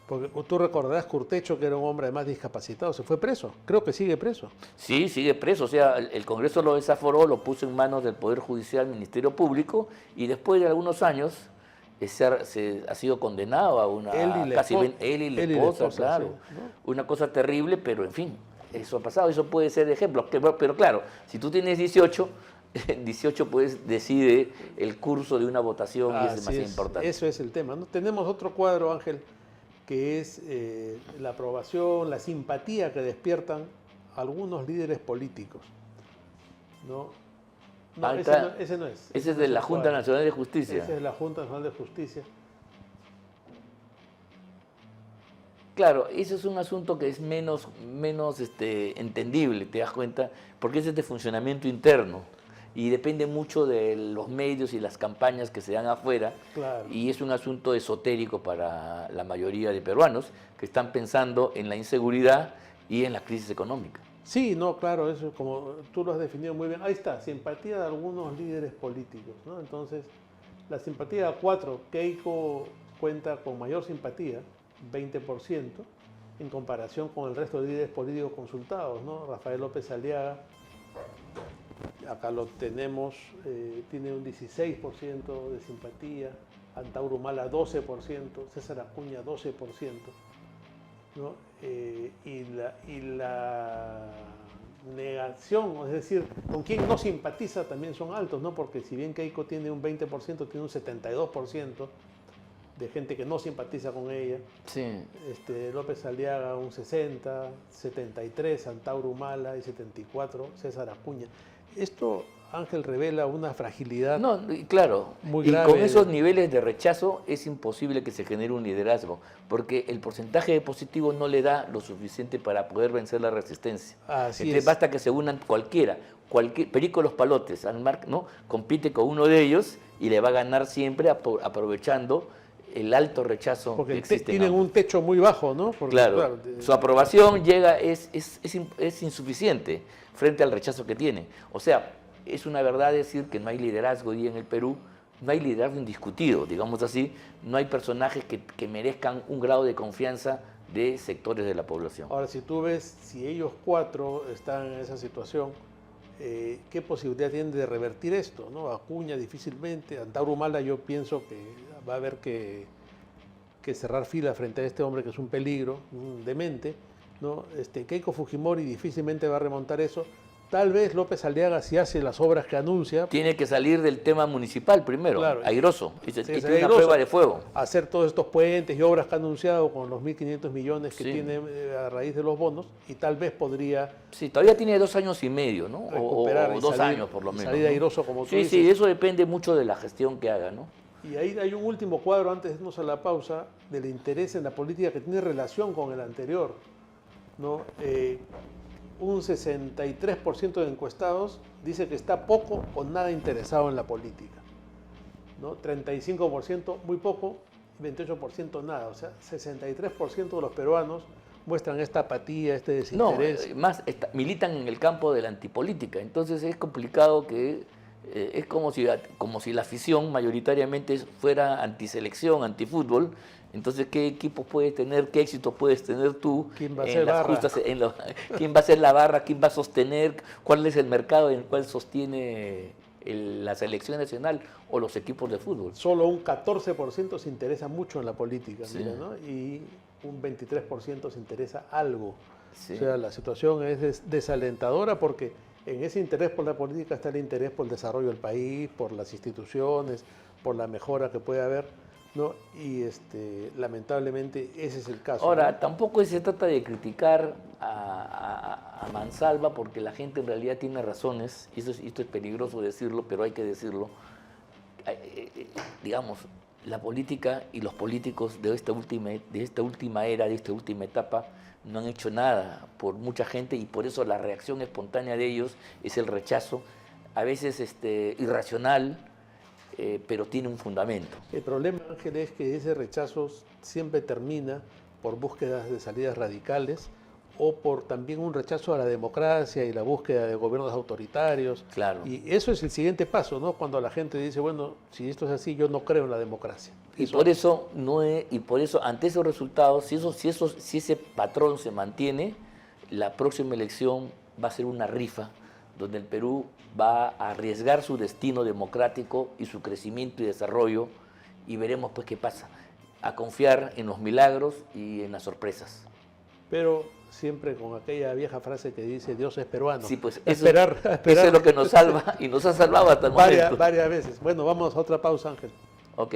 Porque tú recordarás que Urtecho, que era un hombre además discapacitado, se fue preso. Creo que sigue preso. Sí, sigue preso. O sea, el Congreso lo desaforó, lo puso en manos del Poder Judicial, Ministerio Público, y después de algunos años ha sido condenado a una... Él y la esposa, claro. Sí, ¿no? Una cosa terrible, pero en fin, eso ha pasado. Eso puede ser ejemplo. Pero claro, si tú tienes 18... 18 pues decide el curso de una votación y es demasiado importante. Eso es el tema, ¿no? Tenemos otro cuadro, Ángel, que es la aprobación, la simpatía que despiertan algunos líderes políticos. Ese no es. Ese es de la Junta Nacional de Justicia. Ese es de la Junta Nacional de Justicia. Claro, ese es un asunto que es menos entendible, te das cuenta, porque ese es de funcionamiento interno. Y depende mucho de los medios y las campañas que se dan afuera, claro. Y es un asunto esotérico para la mayoría de peruanos que están pensando en la inseguridad y en la crisis económica. Sí, no, claro, eso como tú lo has definido muy bien. Ahí está, simpatía de algunos líderes políticos, ¿no? Entonces, la simpatía a 4, Keiko cuenta con mayor simpatía, 20%, en comparación con el resto de líderes políticos consultados, ¿no? Rafael López Aliaga, acá lo tenemos, tiene un 16% de simpatía, Antauro Humala 12%, César Acuña 12%, ¿no? Y la negación, es decir, con quien no simpatiza también son altos, ¿no? Porque si bien Keiko tiene un 20%, tiene un 72% de gente que no simpatiza con ella. Sí. López Aliaga un 60, 73 Antauro Humala y 74 César Acuña. Esto, Ángel, revela una fragilidad. No, claro, muy y grave. Con esos niveles de rechazo es imposible que se genere un liderazgo, porque el porcentaje de positivo no le da lo suficiente para poder vencer la resistencia. Entonces basta que se unan cualquiera, Perico Los Palotes, ¿no? Compite con uno de ellos y le va a ganar siempre aprovechando el alto rechazo porque que existe. Tienen un techo muy bajo, ¿no? Porque, claro, su aprobación es insuficiente frente al rechazo que tiene. O sea, es una verdad decir que no hay liderazgo hoy en el Perú, no hay liderazgo indiscutido, digamos así, no hay personajes que merezcan un grado de confianza de sectores de la población. Ahora, si tú ves, si ellos 4 están en esa situación, ¿qué posibilidad tienen de revertir esto, ¿no? Acuña difícilmente, Antauro Humala yo pienso que va a haber que cerrar fila frente a este hombre que es un peligro, un demente, ¿no? Keiko Fujimori difícilmente va a remontar eso. Tal vez López Aliaga, si hace las obras que anuncia... Tiene que salir del tema municipal primero, claro, airoso. Tiene una prueba de fuego. Hacer todos estos puentes y obras que ha anunciado con los 1.500 millones que tiene a raíz de los bonos, y tal vez podría... Sí, todavía tiene 2 años y medio, ¿no? O 2 años por lo menos. Salir airoso, como tú dices. Sí, eso depende mucho de la gestión que haga, ¿no? Y ahí hay un último cuadro, antes de irnos a la pausa, del interés en la política que tiene relación con el anterior, ¿no? Un 63% de encuestados dice que está poco o nada interesado en la política, ¿no? 35% muy poco 28% nada, o sea, 63% de los peruanos muestran esta apatía, este No, desinterés. más militan en el campo de la antipolítica, entonces es complicado que es como si la afición mayoritariamente fuera antiselección, antifútbol. Entonces, ¿qué equipos puedes tener? ¿Qué éxitos puedes tener tú ¿Quién va a en ser las barra? justas? ¿Quién va a ser la barra? ¿Quién va a sostener? ¿Cuál es el mercado en el cual sostiene la selección nacional o los equipos de fútbol? Solo un 14% se interesa mucho en la política, Sí. mira, ¿no? Y un 23% se interesa algo. Sí. O sea, la situación es desalentadora porque en ese interés por la política está el interés por el desarrollo del país, por las instituciones, por la mejora que puede haber, ¿no? Y lamentablemente ese es el caso. Ahora, ¿no? tampoco se trata de criticar a mansalva, porque la gente en realidad tiene razones, y esto es peligroso decirlo, pero hay que decirlo. Digamos, la política y los políticos de esta última era, de esta última etapa, no han hecho nada por mucha gente, y por eso la reacción espontánea de ellos es el rechazo, a veces irracional, pero tiene un fundamento. El problema, Ángel, es que ese rechazo siempre termina por búsquedas de salidas radicales o por también un rechazo a la democracia y la búsqueda de gobiernos autoritarios. Claro. Y eso es el siguiente paso, ¿no? Cuando la gente dice, bueno, si esto es así, yo no creo en la democracia. Y por eso ante esos resultados, si ese patrón se mantiene, la próxima elección va a ser una rifa donde el Perú va a arriesgar su destino democrático y su crecimiento y desarrollo, y veremos pues qué pasa. A confiar en los milagros y en las sorpresas. Pero siempre con aquella vieja frase que dice, Dios es peruano. Sí, pues esperar. Eso es lo que nos salva y nos ha salvado hasta el momento. Varias veces. Bueno, vamos a otra pausa, Ángel. Ok,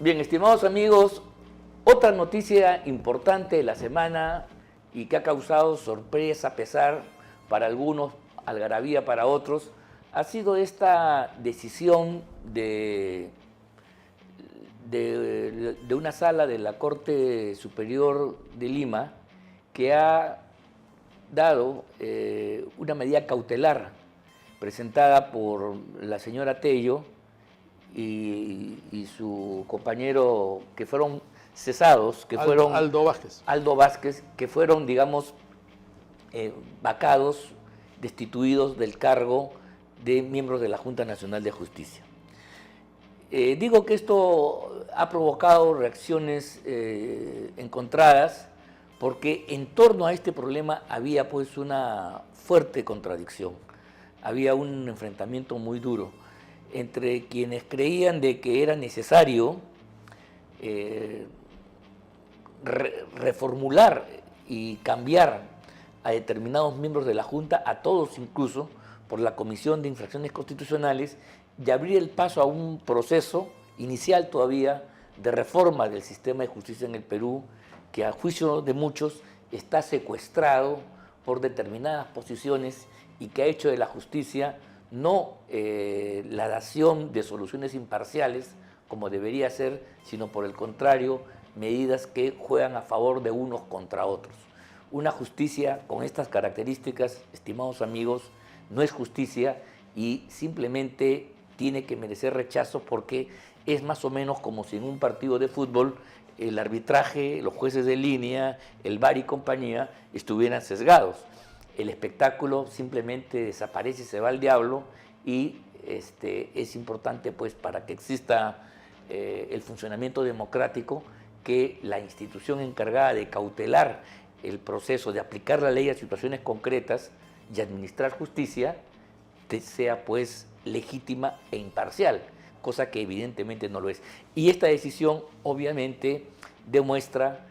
Bien, estimados amigos, otra noticia importante de la semana y que ha causado sorpresa, pesar para algunos, algarabía para otros, ha sido esta decisión de una sala de la Corte Superior de Lima que ha dado una medida cautelar presentada por la señora Tello y su compañero, que fueron cesados, Aldo Vázquez, que fueron, digamos, vacados, destituidos del cargo de miembros de la Junta Nacional de Justicia. Digo que esto ha provocado reacciones encontradas, porque en torno a este problema había pues una fuerte contradicción, había un enfrentamiento muy duro entre quienes creían de que era necesario reformular y cambiar a determinados miembros de la Junta, a todos incluso, por la Comisión de Infracciones Constitucionales, y abrir el paso a un proceso inicial todavía de reforma del sistema de justicia en el Perú, que a juicio de muchos está secuestrado por determinadas posiciones y que ha hecho de la justicia no la dación de soluciones imparciales como debería ser, sino por el contrario, medidas que juegan a favor de unos contra otros. Una justicia con estas características, estimados amigos, no es justicia y simplemente tiene que merecer rechazo, porque es más o menos como si en un partido de fútbol el arbitraje, los jueces de línea, el VAR y compañía estuvieran sesgados. El espectáculo simplemente desaparece y se va al diablo, y es importante pues para que exista el funcionamiento democrático que la institución encargada de cautelar el proceso de aplicar la ley a situaciones concretas y administrar justicia sea pues legítima e imparcial, cosa que evidentemente no lo es. Y esta decisión obviamente demuestra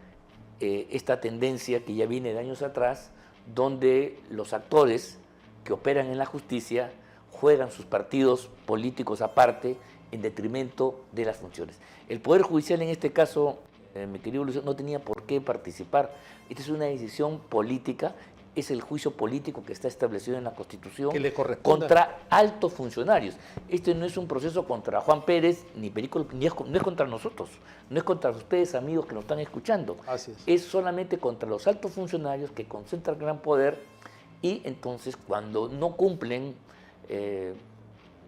esta tendencia que ya viene de años atrás, donde los actores que operan en la justicia juegan sus partidos políticos aparte en detrimento de las funciones. El Poder Judicial en este caso, mi querido Luis, no tenía por qué participar. Esta es una decisión política es el juicio político que está establecido en la Constitución que le corresponda contra altos funcionarios. Este no es un proceso contra Juan Pérez, ni Perico, no es contra nosotros, no es contra ustedes, amigos que nos están escuchando. Así es. Es solamente contra los altos funcionarios que concentran gran poder y entonces cuando no cumplen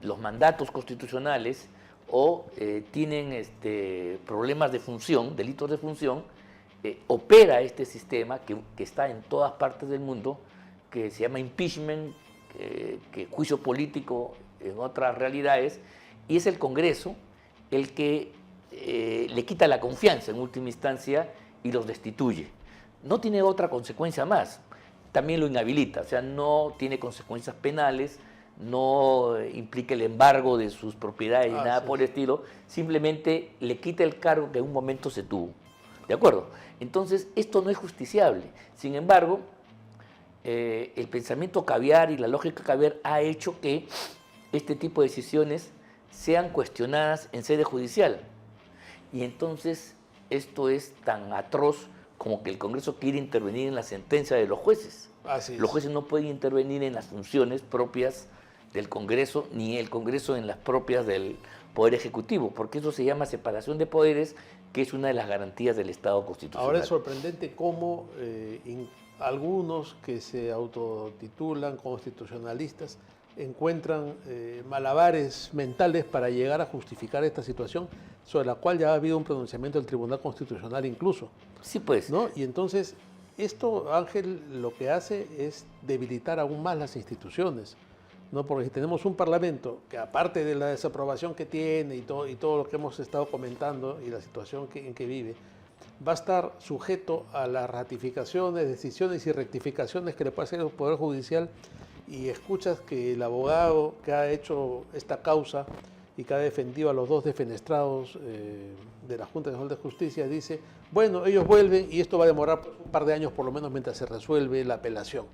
los mandatos constitucionales o tienen problemas de función, delitos de función, opera este sistema que está en todas partes del mundo, que se llama impeachment, que juicio político en otras realidades, y es el Congreso el que le quita la confianza en última instancia y los destituye. No tiene otra consecuencia más, también lo inhabilita, o sea, no tiene consecuencias penales, no implica el embargo de sus propiedades ni nada por el estilo, simplemente le quita el cargo que en un momento se tuvo. ¿De acuerdo? Entonces, esto no es justiciable. Sin embargo, el pensamiento caviar y la lógica caviar ha hecho que este tipo de decisiones sean cuestionadas en sede judicial. Y entonces, esto es tan atroz como que el Congreso quiere intervenir en la sentencia de los jueces. Así es. Los jueces no pueden intervenir en las funciones propias del Congreso, ni el Congreso en las propias del Poder Ejecutivo, porque eso se llama separación de poderes, que es una de las garantías del Estado constitucional. Ahora es sorprendente cómo algunos que se autotitulan constitucionalistas encuentran malabares mentales para llegar a justificar esta situación, sobre la cual ya ha habido un pronunciamiento del Tribunal Constitucional incluso. Sí, pues. ¿No? Y entonces, esto, Ángel, lo que hace es debilitar aún más las instituciones, ¿no? Porque si tenemos un Parlamento que, aparte de la desaprobación que tiene y todo lo que hemos estado comentando y la situación en que vive, va a estar sujeto a las ratificaciones, decisiones y rectificaciones que le puede hacer el Poder Judicial, y escuchas que el abogado que ha hecho esta causa y que ha defendido a los dos defenestrados de la Junta Nacional de Justicia dice, bueno, ellos vuelven y esto va a demorar un par de años por lo menos mientras se resuelve la apelación,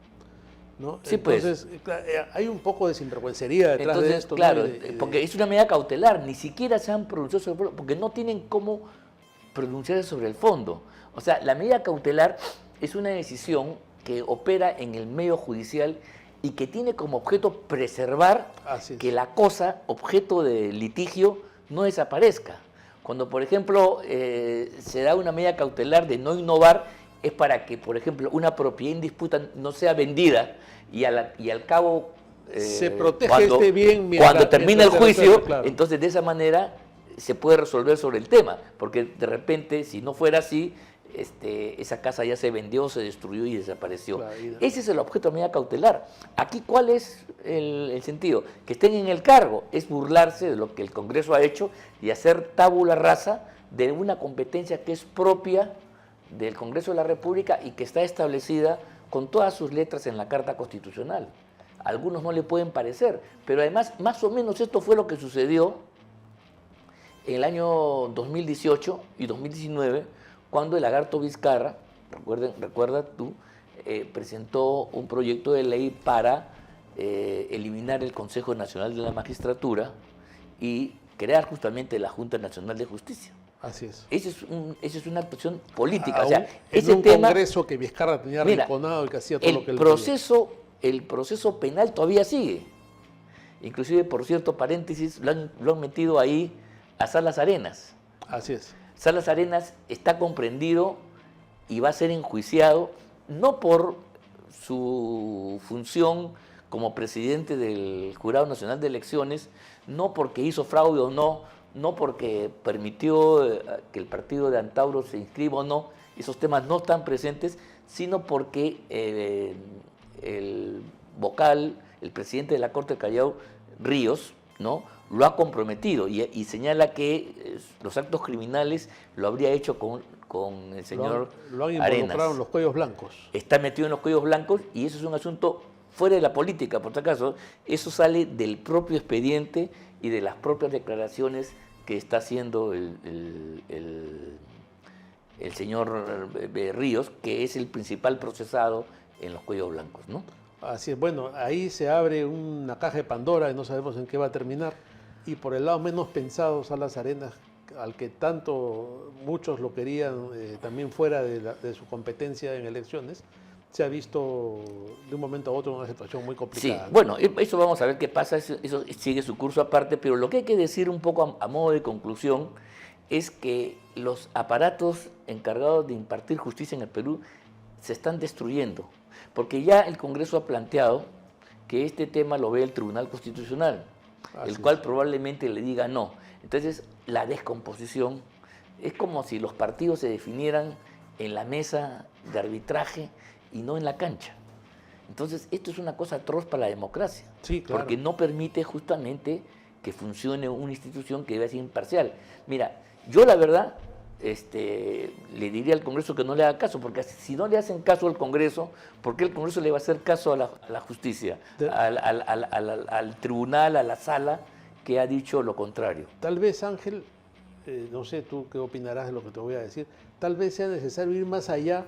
¿no? Sí, entonces, pues. Hay un poco de sinvergüencería detrás de esto. Claro, ¿no? porque es una medida cautelar, ni siquiera se han pronunciado sobre el fondo, porque no tienen cómo pronunciarse sobre el fondo. O sea, la medida cautelar es una decisión que opera en el medio judicial y que tiene como objeto preservar que la cosa, objeto de litigio, no desaparezca. Cuando, por ejemplo, se da una medida cautelar de no innovar, es para que, por ejemplo, una propiedad en disputa no sea vendida y al cabo, se protege este bien cuando termina el juicio, claro. Entonces de esa manera se puede resolver sobre el tema, porque de repente, si no fuera así, esa casa ya se vendió, se destruyó y desapareció. Claro, ese es el objeto de medida cautelar. Aquí, ¿cuál es el sentido? Que estén en el cargo, es burlarse de lo que el Congreso ha hecho y hacer tabula rasa de una competencia que es propia del Congreso de la República y que está establecida con todas sus letras en la Carta Constitucional. A algunos no le pueden parecer, pero además, más o menos esto fue lo que sucedió en el año 2018 y 2019, cuando el lagarto Vizcarra, recuerda tú, presentó un proyecto de ley para eliminar el Consejo Nacional de la Magistratura y crear justamente la Junta Nacional de Justicia. Así es. Esa es una actuación política. Aún, o sea, en ese un tema, Congreso que Vizcarra tenía arrinconado y que hacía todo lo que él el proceso penal todavía sigue. Inclusive, por cierto, paréntesis, lo han metido ahí a Salas Arenas. Así es. Salas Arenas está comprendido y va a ser enjuiciado no por su función como presidente del Jurado Nacional de Elecciones, no porque hizo fraude o no porque permitió que el partido de Antauro se inscriba o no, esos temas no están presentes, sino porque el vocal, el presidente de la Corte del Callao, Ríos, ¿no?, lo ha comprometido y señala que los actos criminales lo habría hecho con el señor lo han Arenas. involucrado en los cuellos blancos. Está metido en los cuellos blancos y eso es un asunto fuera de la política, por si acaso. Eso sale del propio expediente y de las propias declaraciones que está haciendo el señor Ríos, que es el principal procesado en los cuellos blancos, ¿no? Así es. Bueno, ahí se abre una caja de Pandora y no sabemos en qué va a terminar. Y por el lado menos pensado, Salas Arenas, al que tanto muchos lo querían también fuera de su competencia en elecciones, se ha visto de un momento a otro en una situación muy Sí, complicada. bueno, eso vamos a ver qué pasa, eso sigue su curso aparte, pero lo que hay que decir un poco a modo de conclusión es que los aparatos encargados de impartir justicia en el Perú se están destruyendo, porque ya el Congreso ha planteado que este tema lo ve el Tribunal Constitucional, el cual probablemente le diga no. Entonces, la descomposición es como si los partidos se definieran en la mesa de arbitraje y no en la cancha. Entonces, esto es una cosa atroz para la democracia, Sí, claro. porque no permite justamente que funcione una institución que debe ser imparcial. Mira, yo la verdad le diría al Congreso que no le haga caso, porque si no le hacen caso al Congreso, ¿por qué el Congreso le va a hacer caso a la justicia, al tribunal, a la sala que ha dicho lo contrario? Tal vez, Ángel, no sé tú qué opinarás de lo que te voy a decir, tal vez sea necesario ir más allá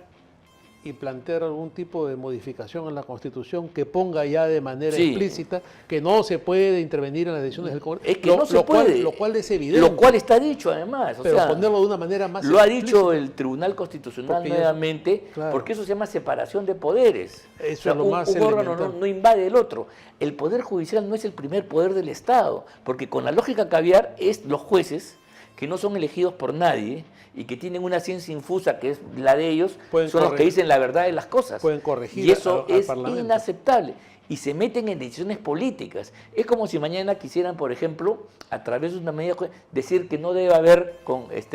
y plantear algún tipo de modificación en la Constitución que ponga ya de manera explícita que no se puede intervenir en las decisiones del Congreso. Es que no se puede. Lo cual es evidente. Lo cual está dicho además. Pero ponerlo de una manera más lo ha explícita. dicho el Tribunal Constitucional nuevamente, porque eso se llama separación de poderes. Eso es lo más un órgano elemental. no invade el otro. El Poder Judicial no es el primer poder del Estado, porque con la lógica caviar es los jueces, que no son elegidos por nadie y que tienen una ciencia infusa que es la de ellos, son los que dicen la verdad de las cosas. Pueden corregir y eso al es Parlamento. inaceptable. Y se meten en decisiones políticas. Es como si mañana quisieran, por ejemplo, a través de una medida, decir que no debe haber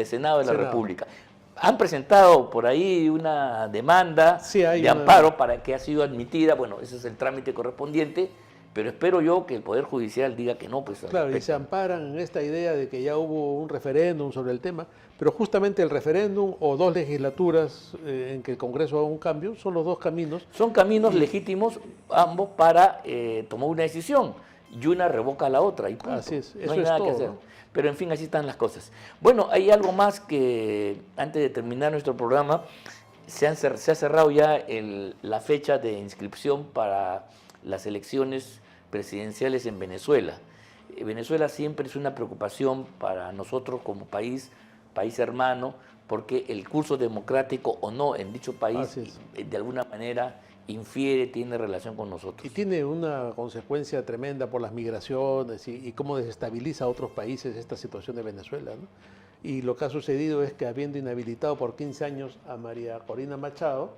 Senado de la República. Han presentado por ahí una demanda de amparo para que ha sido admitida. Bueno, ese es el trámite correspondiente. Pero espero yo que el Poder Judicial diga que no. Pues, claro, y se amparan en esta idea de que ya hubo un referéndum sobre el tema, pero justamente el referéndum o dos legislaturas en que el Congreso haga un cambio son los dos caminos. Son caminos legítimos ambos para tomar una decisión y una revoca a la otra. Y punto. Así es, eso no hay es nada todo, que hacer. ¿no? Pero en fin, así están las cosas. Bueno, hay algo más que antes de terminar nuestro programa, se ha cerrado ya la fecha de inscripción para las elecciones presidenciales en Venezuela. Venezuela siempre es una preocupación para nosotros como país hermano, porque el curso democrático o no en dicho país de alguna manera infiere, tiene relación con nosotros. Y tiene una consecuencia tremenda por las migraciones y cómo desestabiliza a otros países esta situación de Venezuela, ¿no? Y lo que ha sucedido es que habiendo inhabilitado por 15 años a María Corina Machado,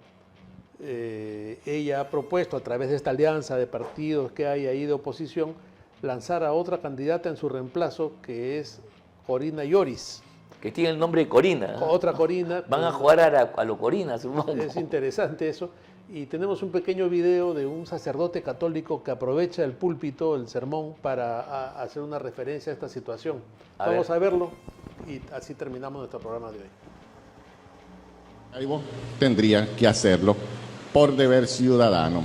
ella ha propuesto a través de esta alianza de partidos que hay ahí de oposición lanzar a otra candidata en su reemplazo, que es Corina Lloris. Que tiene el nombre de Corina. Otra Corina. Van a jugar a lo Corina, supongo. Es interesante eso. Y tenemos un pequeño video de un sacerdote católico que aprovecha el púlpito, el sermón, para hacer una referencia a esta situación. Vamos a verlo y así terminamos nuestro programa de hoy. Tendría que hacerlo por deber ciudadano.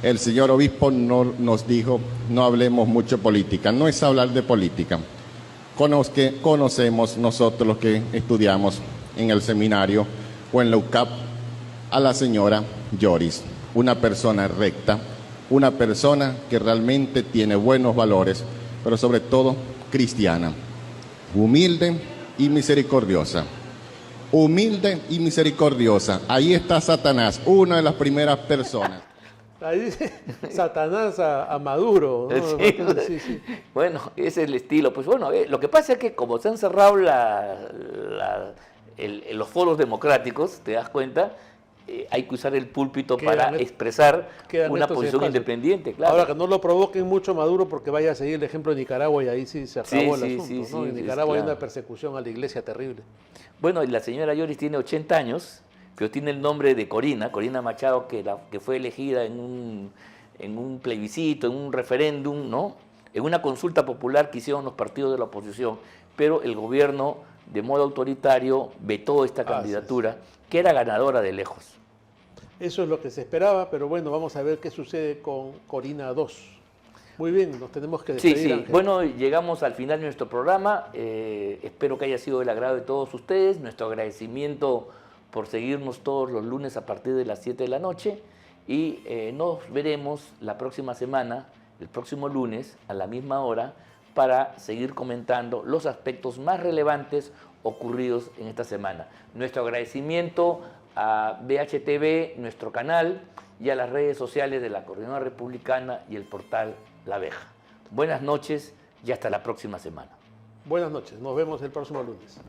El señor obispo nos dijo, no hablemos mucho política. No es hablar de política. Conocemos nosotros los que estudiamos en el seminario o en la UCAP a la señora Lloris, una persona recta, una persona que realmente tiene buenos valores, pero sobre todo cristiana, humilde y misericordiosa. Humilde y misericordiosa. Ahí está Satanás, una de las primeras personas. Ahí dice Satanás a Maduro, ¿no? Sí. Bueno, ese es el estilo. Pues bueno, lo que pasa es que como se han cerrado los foros democráticos, te das cuenta, hay que usar el púlpito para expresar una posición independiente. Claro. Ahora, que no lo provoquen mucho Maduro porque vaya a seguir el ejemplo de Nicaragua y ahí sí se acabó el asunto, ¿no? En Nicaragua hay una persecución a la iglesia terrible. Bueno, y la señora Lloris tiene 80 años, pero tiene el nombre de Corina Machado, que fue elegida en un plebiscito, en un referéndum, ¿no? En una consulta popular que hicieron los partidos de la oposición, pero el gobierno, de modo autoritario, vetó esta candidatura, que era ganadora de lejos. Eso es lo que se esperaba, pero bueno, vamos a ver qué sucede con Corina 2. Muy bien, nos tenemos que despedir. Sí. Ángel. Bueno, llegamos al final de nuestro programa. Espero que haya sido del agrado de todos ustedes. Nuestro agradecimiento por seguirnos todos los lunes a partir de las 7 de la noche. Y nos veremos la próxima semana, el próximo lunes, a la misma hora, para seguir comentando los aspectos más relevantes ocurridos en esta semana. Nuestro agradecimiento a BHTV, nuestro canal, y a las redes sociales de la Coordinadora Republicana y el portal La Abeja. Buenas noches y hasta la próxima semana. Buenas noches, nos vemos el próximo lunes.